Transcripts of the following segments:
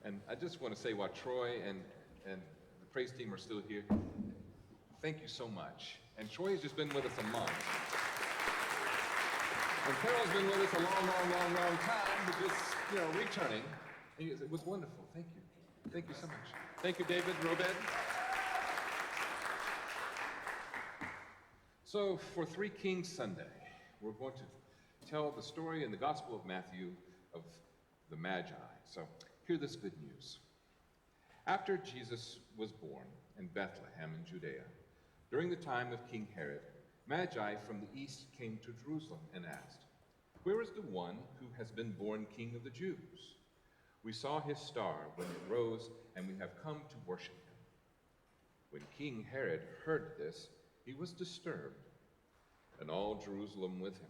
And I just want to say, while Troy and the praise team are still here, thank you so much. And Troy has just been with us a month. And Carol's been with us a long time, but just, returning. And it was wonderful. Thank you. Thank you so much. Thank you, David, Robed. So for Three Kings Sunday, we're going to tell the story in the Gospel of Matthew of the Magi. So hear this good news. After Jesus was born in Bethlehem in Judea, during the time of King Herod, Magi from the east came to Jerusalem and asked, "Where is the one who has been born King of the Jews? We saw his star when it rose, and we have come to worship him." When King Herod heard this, he was disturbed, and all Jerusalem with him.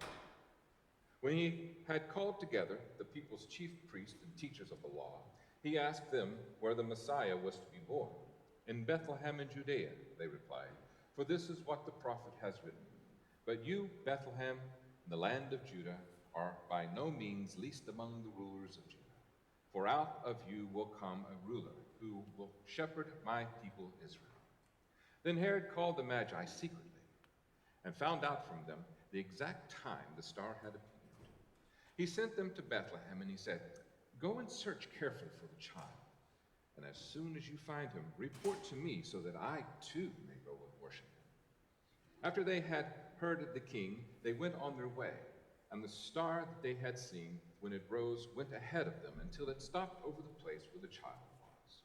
When he had called together the people's chief priests and teachers of the law, he asked them where the Messiah was to be born. "In Bethlehem in Judea," they replied, "for this is what the prophet has written. But you, Bethlehem, in the land of Judah, are by no means least among the rulers of Judah. For out of you will come a ruler who will shepherd my people Israel." Then Herod called the Magi secretly and found out from them the exact time the star had appeared. He sent them to Bethlehem, and he said, "Go and search carefully for the child, and as soon as you find him, report to me so that I too may go and worship him." After they had heard the king, they went on their way, and the star that they had seen when it rose went ahead of them until it stopped over the place where the child was.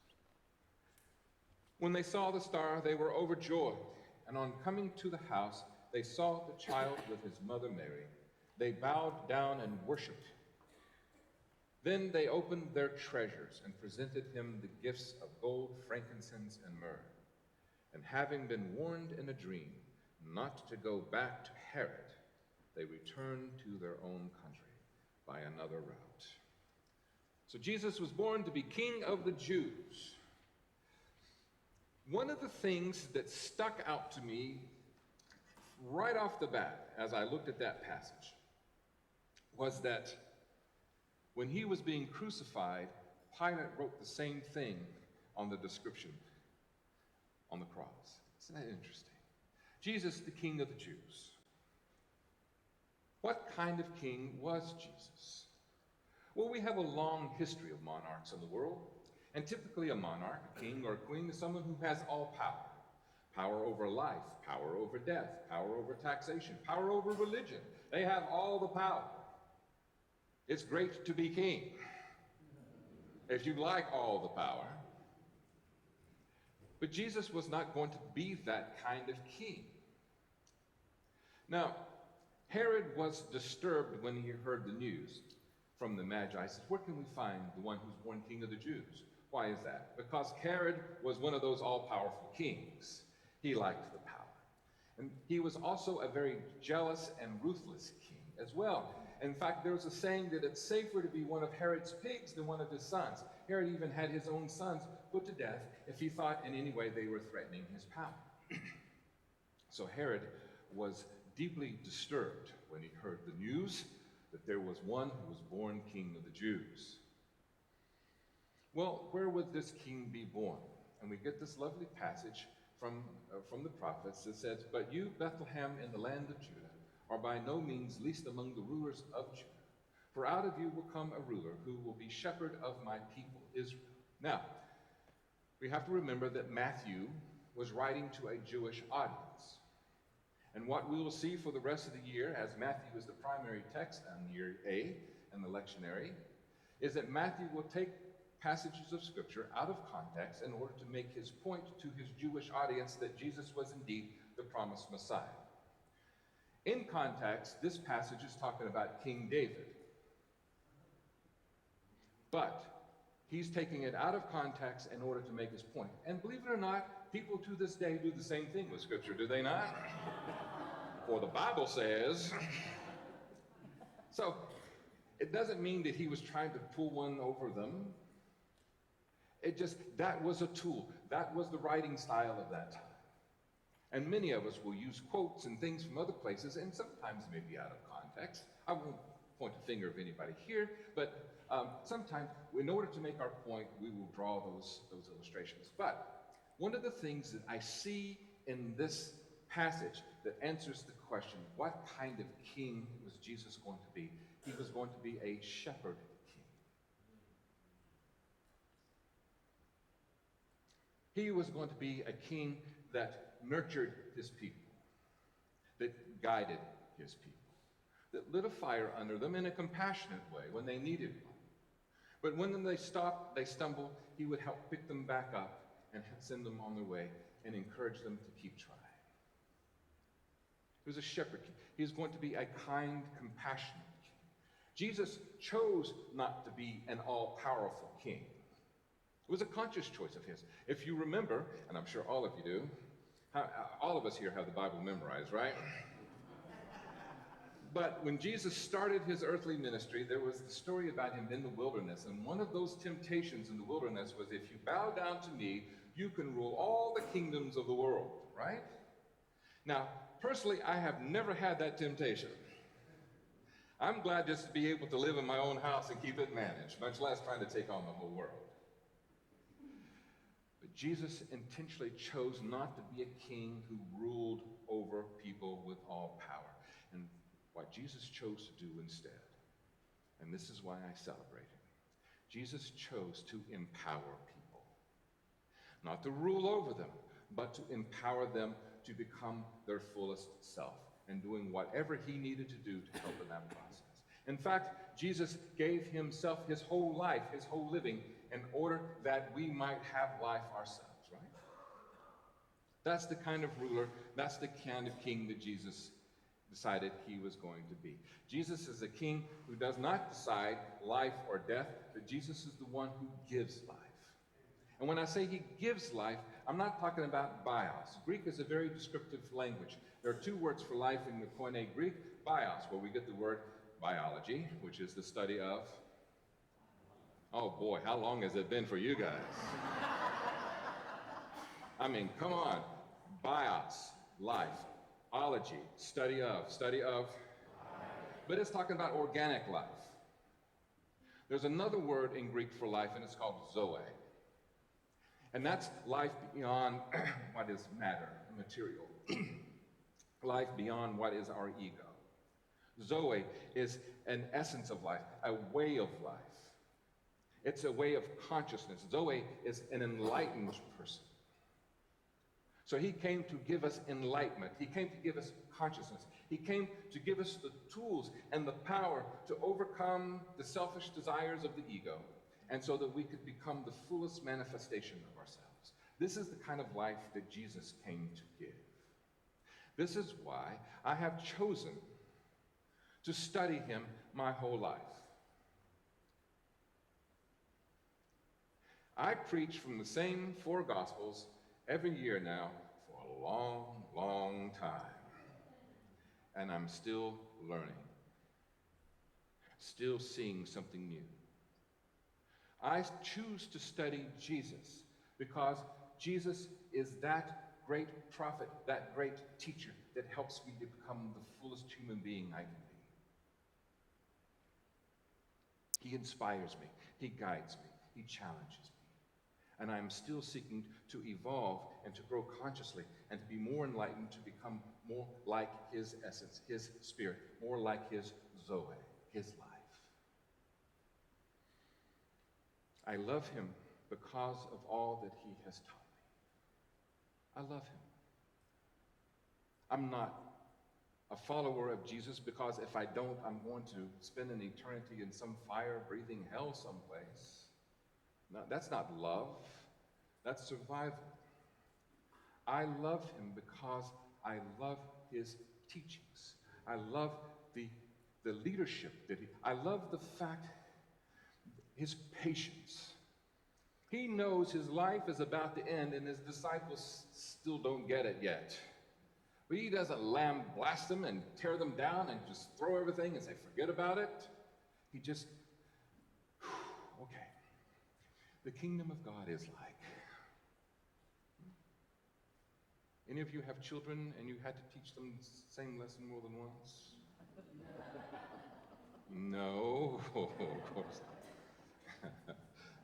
When they saw the star, they were overjoyed, and on coming to the house, they saw the child with his mother Mary. They bowed down and worshipped him. Then they opened their treasures and presented him the gifts of gold, frankincense, and myrrh. And having been warned in a dream not to go back to Herod, they returned to their own country by another route. So Jesus was born to be King of the Jews. One of the things that stuck out to me right off the bat as I looked at that passage was that when he was being crucified, Pilate wrote the same thing on the description on the cross. Isn't that interesting? Jesus, the King of the Jews. What kind of king was Jesus? Well, we have a long history of monarchs in the world, and typically a monarch, a king or a queen, is someone who has all power. Power over life, power over death, power over taxation, power over religion. They have all the power. It's great to be king, if you like all the power. But Jesus was not going to be that kind of king. Now, Herod was disturbed when he heard the news from the Magi. He said, "Where can we find the one who's born King of the Jews?" Why is that? Because Herod was one of those all-powerful kings. He liked the power. And he was also a very jealous and ruthless king as well. In fact, there was a saying that it's safer to be one of Herod's pigs than one of his sons. Herod even had his own sons put to death if he thought in any way they were threatening his power. So Herod was deeply disturbed when he heard the news that there was one who was born King of the Jews. Well, where would this king be born? And we get this lovely passage from the prophets that says, "But you, Bethlehem, in the land of Judah, are by no means least among the rulers of Judah. For out of you will come a ruler who will be shepherd of my people Israel." Now, we have to remember that Matthew was writing to a Jewish audience. And what we will see for the rest of the year, as Matthew is the primary text on year A in the lectionary, is that Matthew will take passages of Scripture out of context in order to make his point to his Jewish audience that Jesus was indeed the promised Messiah. In context, this passage is talking about King David. But he's taking it out of context in order to make his point. And believe it or not, people to this day do the same thing with Scripture, do they not? For the Bible says. So it doesn't mean that he was trying to pull one over them. That was a tool. That was the writing style of that time. And many of us will use quotes and things from other places, and sometimes maybe out of context. I won't point a finger of anybody here, but sometimes, in order to make our point, we will draw those illustrations. But one of the things that I see in this passage that answers the question, what kind of king was Jesus going to be? He was going to be a shepherd king. He was going to be a king that nurtured his people, that guided his people, that lit a fire under them in a compassionate way when they needed one. But when they stopped, they stumbled, he would help pick them back up and send them on their way and encourage them to keep trying. He was a shepherd king. He was going to be a kind, compassionate king. Jesus chose not to be an all-powerful king. It was a conscious choice of his. If you remember, and I'm sure all of you do, all of us here have the Bible memorized, right? But when Jesus started his earthly ministry, there was the story about him in the wilderness. And one of those temptations in the wilderness was, if you bow down to me, you can rule all the kingdoms of the world, right? Now, personally, I have never had that temptation. I'm glad just to be able to live in my own house and keep it managed, much less trying to take on the whole world. But Jesus intentionally chose not to be a king who ruled over people with all power. And what Jesus chose to do instead, and this is why I celebrate him, Jesus chose to empower people. Not to rule over them, but to empower them to become their fullest self, and doing whatever he needed to do to help in that process. In fact, Jesus gave himself his whole life, his whole living, in order that we might have life ourselves, right? That's the kind of ruler, that's the kind of king that Jesus decided he was going to be. Jesus is a king who does not decide life or death, but Jesus is the one who gives life. And when I say he gives life, I'm not talking about bios. Greek is a very descriptive language. There are two words for life in the Koine Greek: bios, where we get the word biology, which is the study of... Oh boy, how long has it been for you guys? I mean, come on. Bios, life. Ology, study of. But it's talking about organic life. There's another word in Greek for life, and it's called zoe. And that's life beyond what is matter, material. Life beyond what is our ego. Zoe is an essence of life, a way of life. It's a way of consciousness. Zoe is an enlightened person. So he came to give us enlightenment. He came to give us consciousness. He came to give us the tools and the power to overcome the selfish desires of the ego, and so that we could become the fullest manifestation of ourselves. This is the kind of life that Jesus came to give. This is why I have chosen to study him my whole life. I preach from the same 4 Gospels every year now for a long, long time. And I'm still learning, still seeing something new. I choose to study Jesus because Jesus is that great prophet, that great teacher that helps me to become the fullest human being I can be. He inspires me, he guides me, he challenges me. And I'm still seeking to evolve and to grow consciously and to be more enlightened, to become more like his essence, his spirit, more like his Zoe, his life. I love him because of all that he has taught me. I love him. I'm not a follower of Jesus because if I don't, I'm going to spend an eternity in some fire-breathing hell someplace. No, that's not love. That's survival. I love him because I love his teachings. I love the leadership that I love the fact, his patience. He knows his life is about to end and his disciples still don't get it yet. But he doesn't lamb-blast them and tear them down and just throw everything and say, forget about it. He just, okay. The kingdom of God is like. Any of you have children and you had to teach them the same lesson more than once? No, of course not.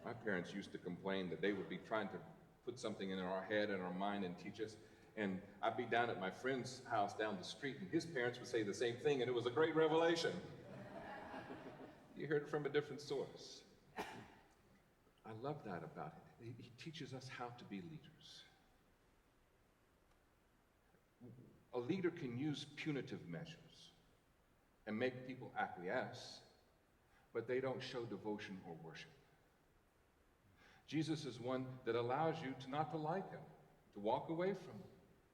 My parents used to complain that they would be trying to put something in our head and our mind and teach us. And I'd be down at my friend's house down the street, and his parents would say the same thing, and it was a great revelation. You heard it from a different source. I love that about it. He teaches us how to be leaders. A leader can use punitive measures and make people acquiesce, but they don't show devotion or worship. Jesus is one that allows you to not to like him, to walk away from him.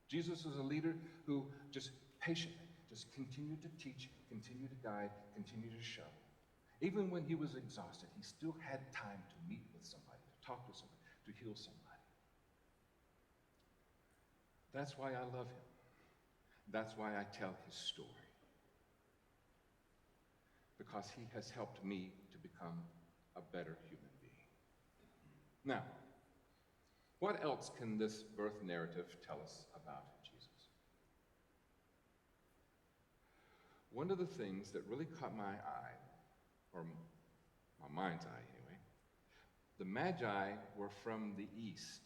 Jesus is a leader who just patiently just continued to teach, continued to guide, continued to show. Even when he was exhausted, he still had time to meet with somebody, to talk to somebody, to heal somebody. That's why I love him. That's why I tell his story. Because he has helped me to become a better human being. Now, what else can this birth narrative tell us about Jesus? One of the things that really caught my eye, or my mind's eye anyway, the Magi were from the East.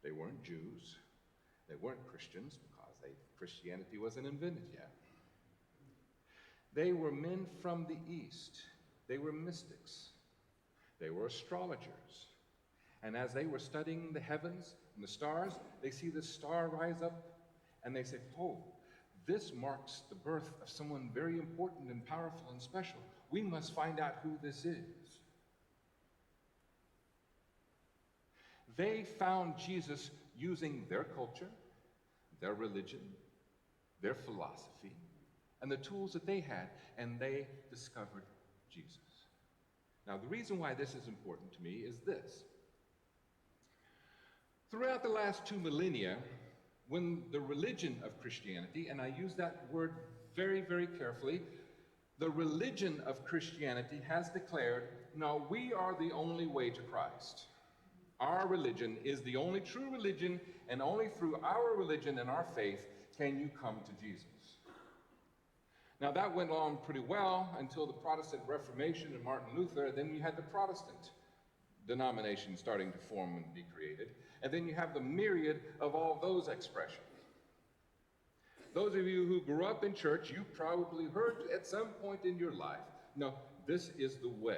They weren't Jews. They weren't Christians because Christianity wasn't invented yet. They were men from the East. They were mystics. They were astrologers. And as they were studying the heavens and the stars, they see this star rise up, and they say, oh, this marks the birth of someone very important and powerful and special. We must find out who this is. They found Jesus using their culture, their religion, their philosophy, and the tools that they had, and they discovered Jesus. Now, the reason why this is important to me is this. Throughout the last 2 millennia, when the religion of Christianity, and I use that word very, very carefully, the religion of Christianity has declared, no, we are the only way to Christ. Our religion is the only true religion, and only through our religion and our faith can you come to Jesus. Now that went on pretty well until the Protestant Reformation and Martin Luther. Then you had the Protestant denomination starting to form and be created. And then you have the myriad of all those expressions. Those of you who grew up in church, you probably heard at some point in your life, no, this is the way.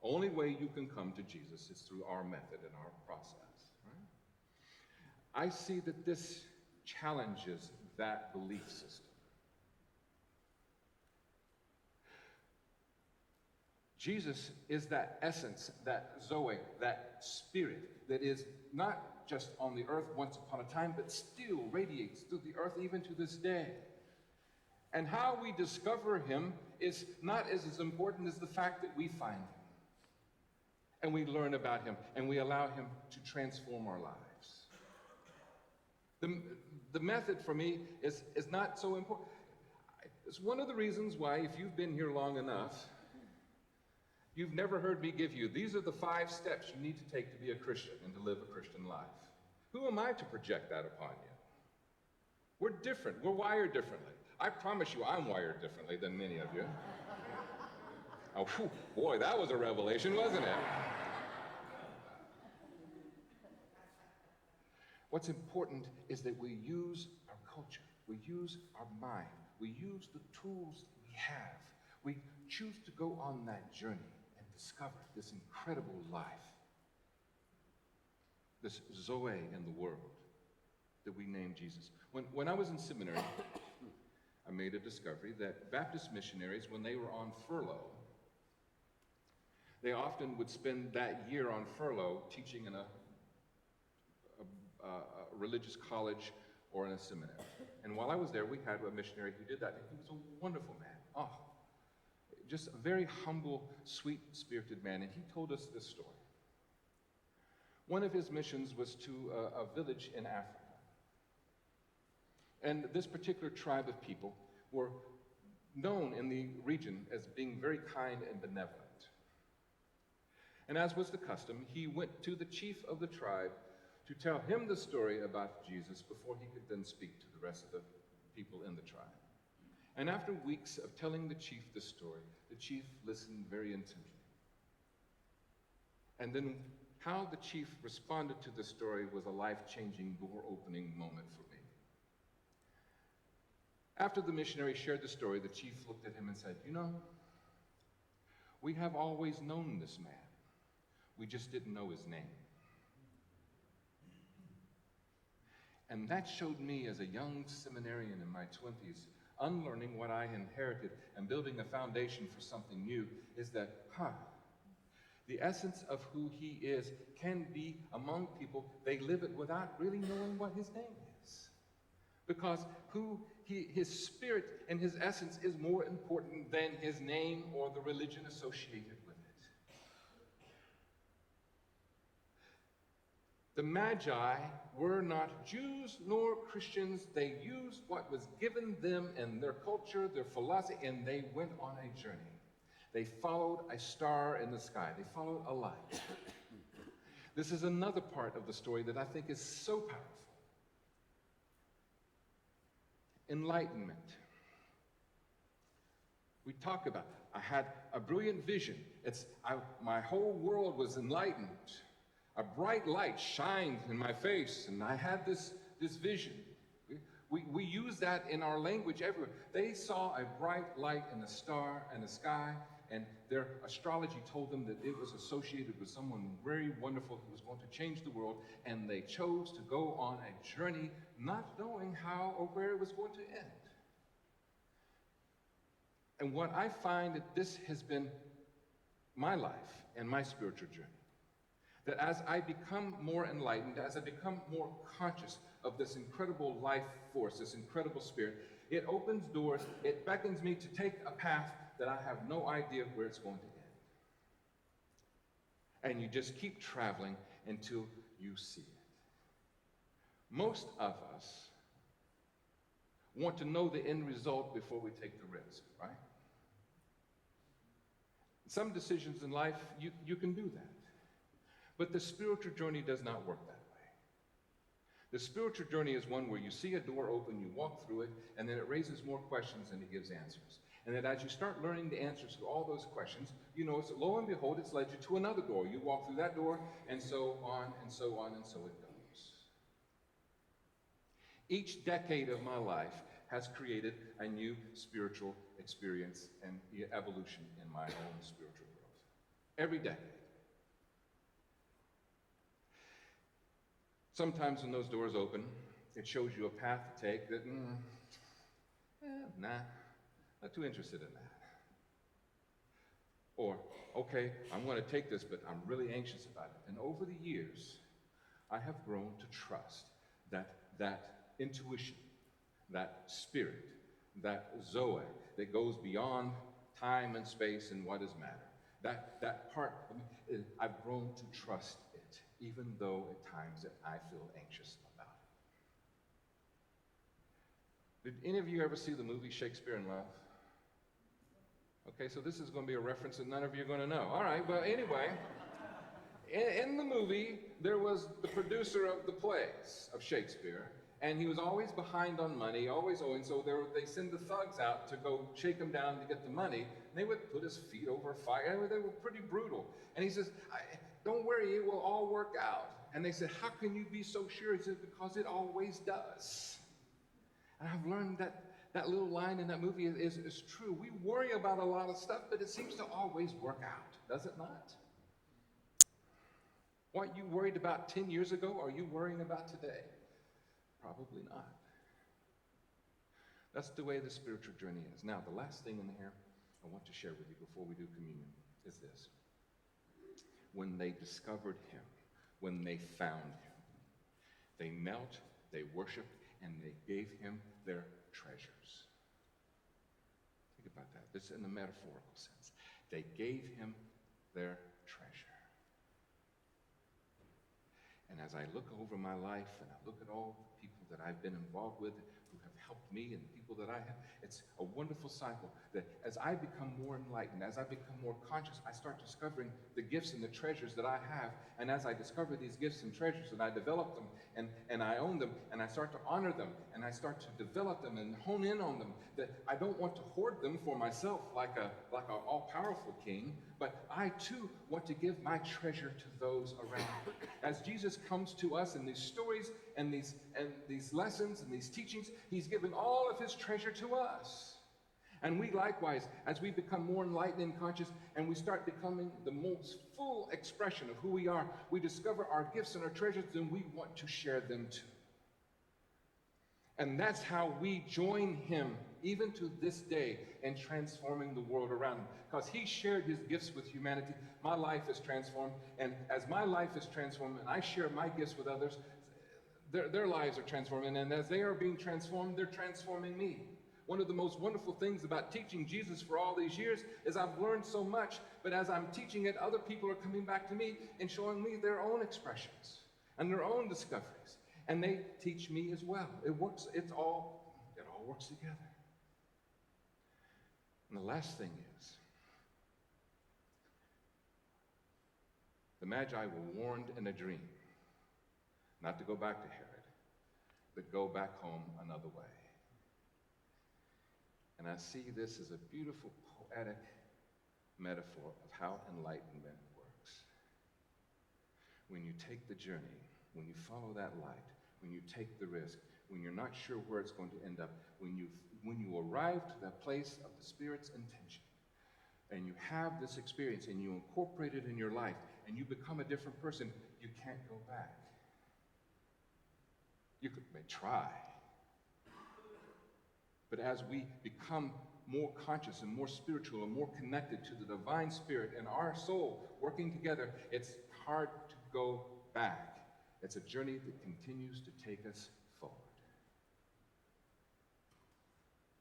Only way you can come to Jesus is through our method and our process. Right? I see that this challenges that belief system. Jesus is that essence, that Zoe, that spirit that is not just on the earth once upon a time, but still radiates through the earth even to this day. And how we discover him is not as important as the fact that we find him. And we learn about him, and we allow him to transform our lives. The method for me is not so important. It's one of the reasons why, if you've been here long enough, you've never heard me give you, these are the 5 steps you need to take to be a Christian and to live a Christian life. Who am I to project that upon you? We're different. We're wired differently. I promise you I'm wired differently than many of you. Oh, whew, boy, that was a revelation, wasn't it? What's important is that we use our culture, we use our mind, we use the tools we have. We choose to go on that journey and discover this incredible life, this Zoe in the world that we name Jesus. When I was in seminary, I made a discovery that Baptist missionaries, when they were on furlough, they often would spend that year on furlough teaching in a religious college or in a seminary. And while I was there, we had a missionary who did that. And he was a wonderful man. Oh, just a very humble, sweet-spirited man. And he told us this story. One of his missions was to a village in Africa. And this particular tribe of people were known in the region as being very kind and benevolent. And as was the custom, he went to the chief of the tribe to tell him the story about Jesus before he could then speak to the rest of the people in the tribe. And after weeks of telling the chief the story, the chief listened very intently. And then how the chief responded to the story was a life-changing, door-opening moment for me. After the missionary shared the story, the chief looked at him and said, "You know, we have always known this man. We just didn't know his name." And that showed me as a young seminarian in my 20s, unlearning what I inherited and building a foundation for something new, is that, the essence of who he is can be among people. They live it without really knowing what his name is. Because his spirit and his essence is more important than his name or the religion associated with it. The Magi were not Jews nor Christians. They used what was given them and their culture, their philosophy, and they went on a journey. They followed a star in the sky. They followed a light. This is another part of the story that I think is so powerful. Enlightenment. We talk about, I had a brilliant vision. My whole world was enlightened. A bright light shined in my face, and I had this vision. We use that in our language everywhere. They saw a bright light in the star and the sky, and their astrology told them that it was associated with someone very wonderful who was going to change the world, and they chose to go on a journey not knowing how or where it was going to end. And what I find that this has been my life and my spiritual journey, that as I become more enlightened, as I become more conscious of this incredible life force, this incredible spirit, it opens doors, it beckons me to take a path that I have no idea where it's going to end. And you just keep traveling until you see it. Most of us want to know the end result before we take the risk, right? Some decisions in life, you can do that. But the spiritual journey does not work that way. The spiritual journey is one where you see a door open, you walk through it, and then it raises more questions than it gives answers. And then as you start learning the answers to all those questions, you know, lo and behold, it's led you to another door. You walk through that door, and so on, and so on, and so it goes. Each decade of my life has created a new spiritual experience and evolution in my own spiritual growth. Every decade. Sometimes when those doors open, it shows you a path to take that, not too interested in that. Or, okay, I'm going to take this, but I'm really anxious about it. And over the years, I have grown to trust that intuition, that spirit, that zoe that goes beyond time and space and what is matter. That part, I've grown to trust it, even though at times that I feel anxious about it. Did any of you ever see the movie Shakespeare in Love? Okay, so this is going to be a reference that none of you are going to know. All right, well, anyway, in the movie, there was the producer of the plays of Shakespeare, and he was always behind on money, always owing, so they send the thugs out to go shake him down to get the money, and they would put his feet over a fire. They were pretty brutal. And he says, don't worry, it will all work out. And they said, how can you be so sure? He said, because it always does. And I've learned that little line in that movie is true. We worry about a lot of stuff, but it seems to always work out, does it not? What you worried about 10 years ago, are you worrying about today? Probably not. That's the way the spiritual journey is. Now, the last thing in here I want to share with you before we do communion is this. When they discovered him, when they found him, they knelt, they worshiped, and they gave him their treasures. Think about that. This is in the metaphorical sense. They gave him their treasure. And as I look over my life and I look at all the people that I've been involved with who have helped me and the people that I have. It's a wonderful cycle that as I become more enlightened, as I become more conscious, I start discovering the gifts and the treasures that I have. And as I discover these gifts and treasures and I develop them and I own them and I start to honor them and I start to develop them and hone in on them, that I don't want to hoard them for myself like a all-powerful king, but I too want to give my treasure to those around me. As Jesus comes to us in these stories and these lessons and these teachings, he's giving all of his treasure to us. And we likewise, as we become more enlightened and conscious and we start becoming the most full expression of who we are, we discover our gifts and our treasures and we want to share them too. And that's how we join him even to this day in transforming the world around him. Because he shared his gifts with humanity, my life is transformed. And as my life is transformed and I share my gifts with others, their lives are transforming. And as they are being transformed, they're transforming me. One of the most wonderful things about teaching Jesus for all these years is I've learned so much, but as I'm teaching it, other people are coming back to me and showing me their own expressions and their own discoveries. And they teach me as well. It all works together. And the last thing is, the Magi were warned in a dream not to go back to Herod, but go back home another way. And I see this as a beautiful poetic metaphor of how enlightenment works. When you take the journey, when you follow that light, when you take the risk, when you're not sure where it's going to end up, when you arrive to that place of the Spirit's intention, and you have this experience and you incorporate it in your life, and you become a different person, you can't go back. You may try. But as we become more conscious and more spiritual and more connected to the divine Spirit and our soul working together, it's hard to go back. It's a journey that continues to take us forward.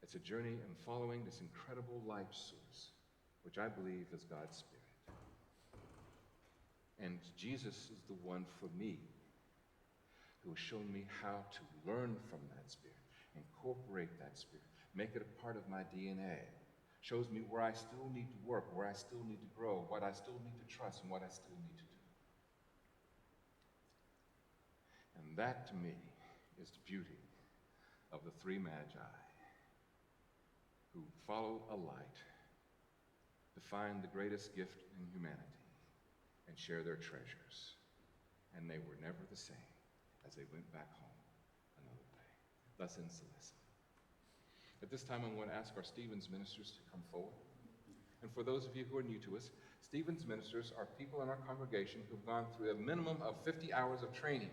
It's a journey in following this incredible life source, which I believe is God's Spirit. And Jesus is the one for me who has shown me how to learn from that Spirit, incorporate that Spirit, make it a part of my DNA, shows me where I still need to work, where I still need to grow, what I still need to trust, and what I still need to do. And that, to me, is the beauty of the three Magi who followed a light to find the greatest gift in humanity and share their treasures. And they were never the same as they went back home another day. Thus ends the lesson. At this time, I'm going to ask our Stevens ministers to come forward. And for those of you who are new to us, Stevens ministers are people in our congregation who've gone through a minimum of 50 hours of training.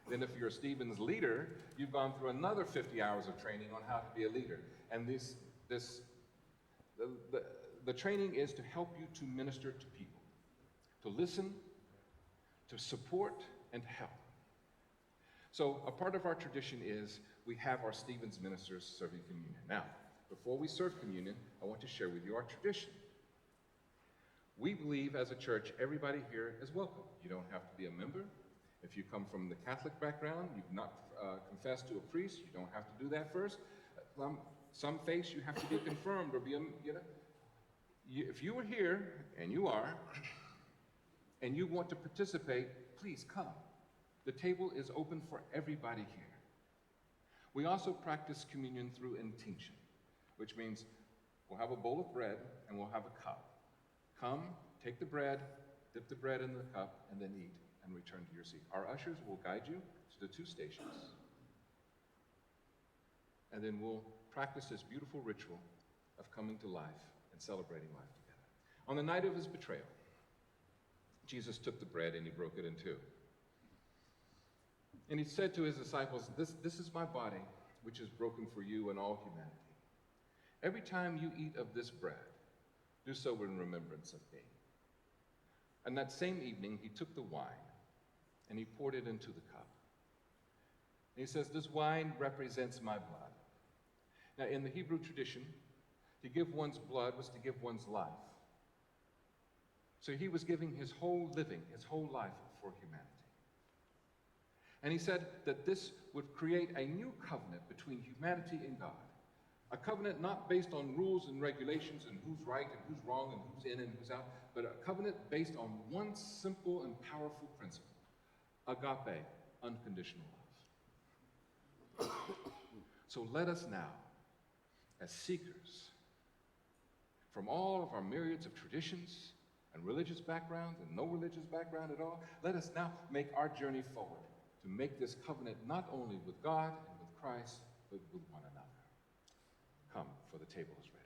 Then if you're a Stevens leader, you've gone through another 50 hours of training on how to be a leader. And the training is to help you to minister to people, to listen, to support, and to help. So a part of our tradition is we have our Stevens ministers serving communion. Now, before we serve communion, I want to share with you our tradition. We believe as a church, everybody here is welcome. You don't have to be a member. If you come from the Catholic background, you've not confessed to a priest, you don't have to do that first. Some faiths you have to be confirmed or be, if you are here, and you are, and you want to participate, please come. The table is open for everybody here. We also practice communion through intinction, which means we'll have a bowl of bread and we'll have a cup. Come, take the bread, dip the bread in the cup, and then eat and return to your seat. Our ushers will guide you to the 2 stations. And then we'll practice this beautiful ritual of coming to life and celebrating life together. On the night of his betrayal, Jesus took the bread and he broke it in 2. And he said to his disciples, this is my body, which is broken for you and all humanity. Every time you eat of this bread, do so in remembrance of me. And that same evening, he took the wine and he poured it into the cup. And he says, this wine represents my blood. Now, in the Hebrew tradition, to give one's blood was to give one's life. So he was giving his whole living, his whole life for humanity. And he said that this would create a new covenant between humanity and God. A covenant not based on rules and regulations and who's right and who's wrong and who's in and who's out, but a covenant based on one simple and powerful principle: agape, unconditional love. So let us now, as seekers from all of our myriads of traditions and religious backgrounds and no religious background at all, let us now make our journey forward to make this covenant not only with God and with Christ, but with one another. Come, for the table is ready.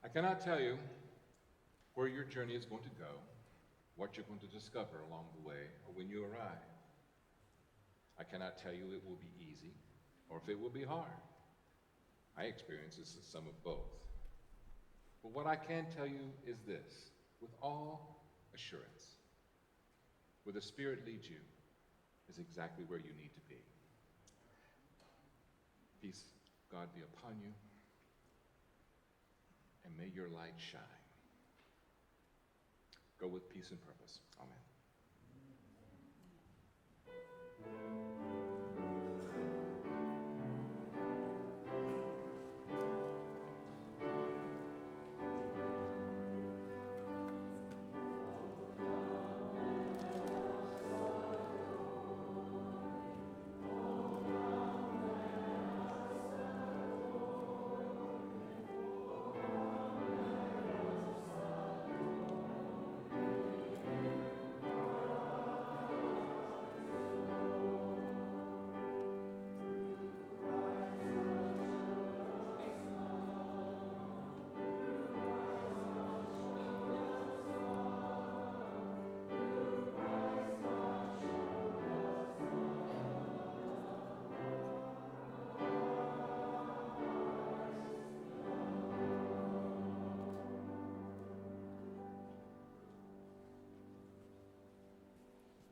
I cannot tell you where your journey is going to go, what you're going to discover along the way, or when you arrive. I cannot tell you it will be easy or if it will be hard. My experience is some of both. But what I can tell you is this, with all assurance, where the Spirit leads you is exactly where you need to be. Peace, God, be upon you, and may your light shine. Go with peace and purpose. Amen.